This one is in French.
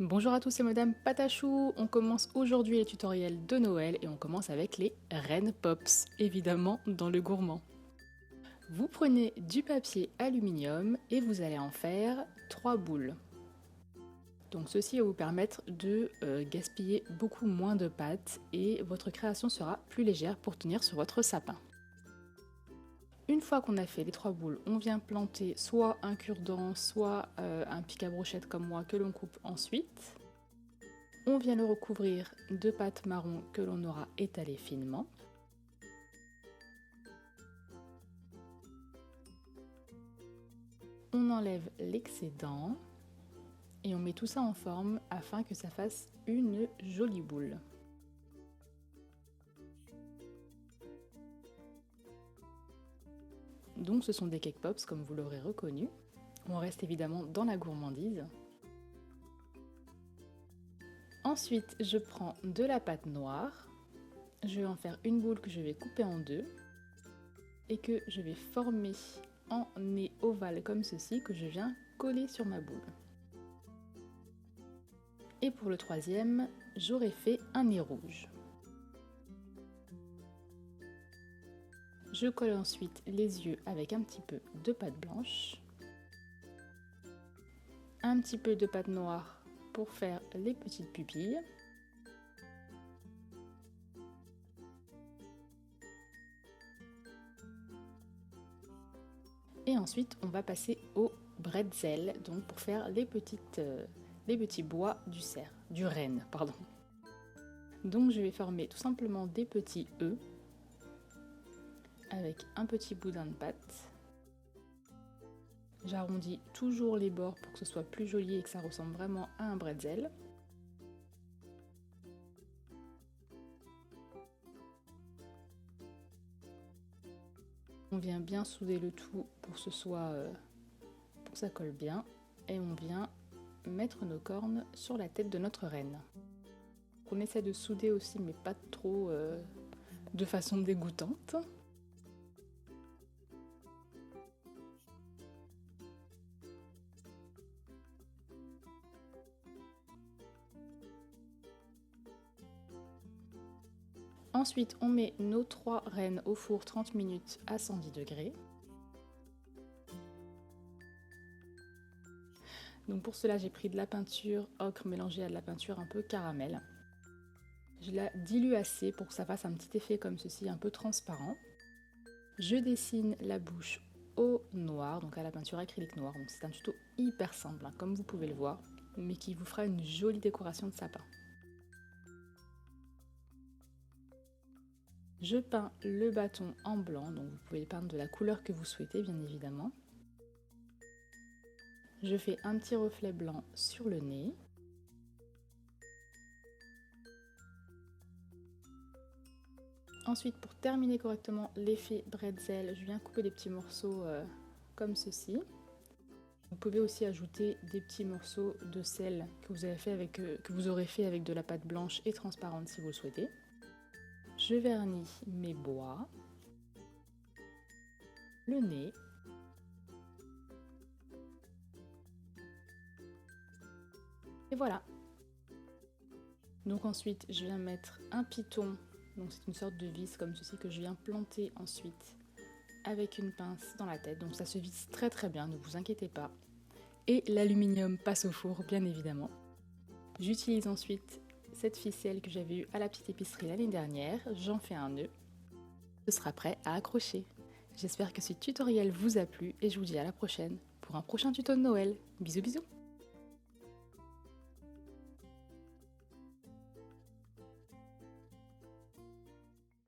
Bonjour à tous, c'est Madame Patachou. On commence aujourd'hui les tutoriels de Noël et on commence avec les Reine Pops, évidemment dans le gourmand. Vous prenez du papier aluminium et vous allez en faire 3 boules. Donc ceci va vous permettre de gaspiller beaucoup moins de pâte et votre création sera plus légère pour tenir sur votre sapin. Une fois qu'on a fait les 3 boules, on vient planter soit un cure-dent, soit un pic à brochette comme moi que l'on coupe ensuite. On vient le recouvrir de pâte marron que l'on aura étalée finement. On enlève l'excédent et on met tout ça en forme afin que ça fasse une jolie boule. Donc ce sont des cake pops comme vous l'aurez reconnu. On reste évidemment dans la gourmandise. Ensuite, je prends de la pâte noire. Je vais en faire une boule que je vais couper en deux et que je vais former en nez ovale comme ceci que je viens coller sur ma boule. Et pour le troisième, j'aurai fait un nez rouge. Je colle ensuite les yeux avec un petit peu de pâte blanche, un petit peu de pâte noire pour faire les petites pupilles. Et ensuite, on va passer au bretzel, donc pour faire les petits bois du renne, pardon. Donc je vais former tout simplement des petits E avec un petit boudin de pâte. J'arrondis toujours les bords pour que ce soit plus joli et que ça ressemble vraiment à un bretzel. On vient bien souder le tout pour que ça colle bien et on vient mettre nos cornes sur la tête de notre reine. On essaie de souder aussi mais pas trop de façon dégoûtante. Ensuite, on met nos 3 rennes au four 30 minutes à 110 degrés. Donc pour cela, j'ai pris de la peinture ocre mélangée à de la peinture un peu caramel. Je la dilue assez pour que ça fasse un petit effet comme ceci, un peu transparent. Je dessine la bouche au noir, donc à la peinture acrylique noire. Donc c'est un tuto hyper simple, hein, comme vous pouvez le voir, mais qui vous fera une jolie décoration de sapin. Je peins le bâton en blanc, donc vous pouvez peindre de la couleur que vous souhaitez bien évidemment. Je fais un petit reflet blanc sur le nez. Ensuite, pour terminer correctement l'effet bretzel, je viens couper des petits morceaux comme ceci. Vous pouvez aussi ajouter des petits morceaux de sel que vous aurez fait avec de la pâte blanche et transparente si vous le souhaitez. Je vernis mes bois, le nez, et voilà. Donc ensuite, je viens mettre un piton, donc c'est une sorte de vis comme ceci que je viens planter ensuite avec une pince dans la tête. Donc ça se visse très très bien, ne vous inquiétez pas. Et l'aluminium passe au four, bien évidemment. J'utilise ensuite cette ficelle que j'avais eue à la petite épicerie l'année dernière. J'en fais un nœud. Ce sera prêt à accrocher. J'espère que ce tutoriel vous a plu et je vous dis à la prochaine pour un prochain tuto de Noël. Bisous bisous.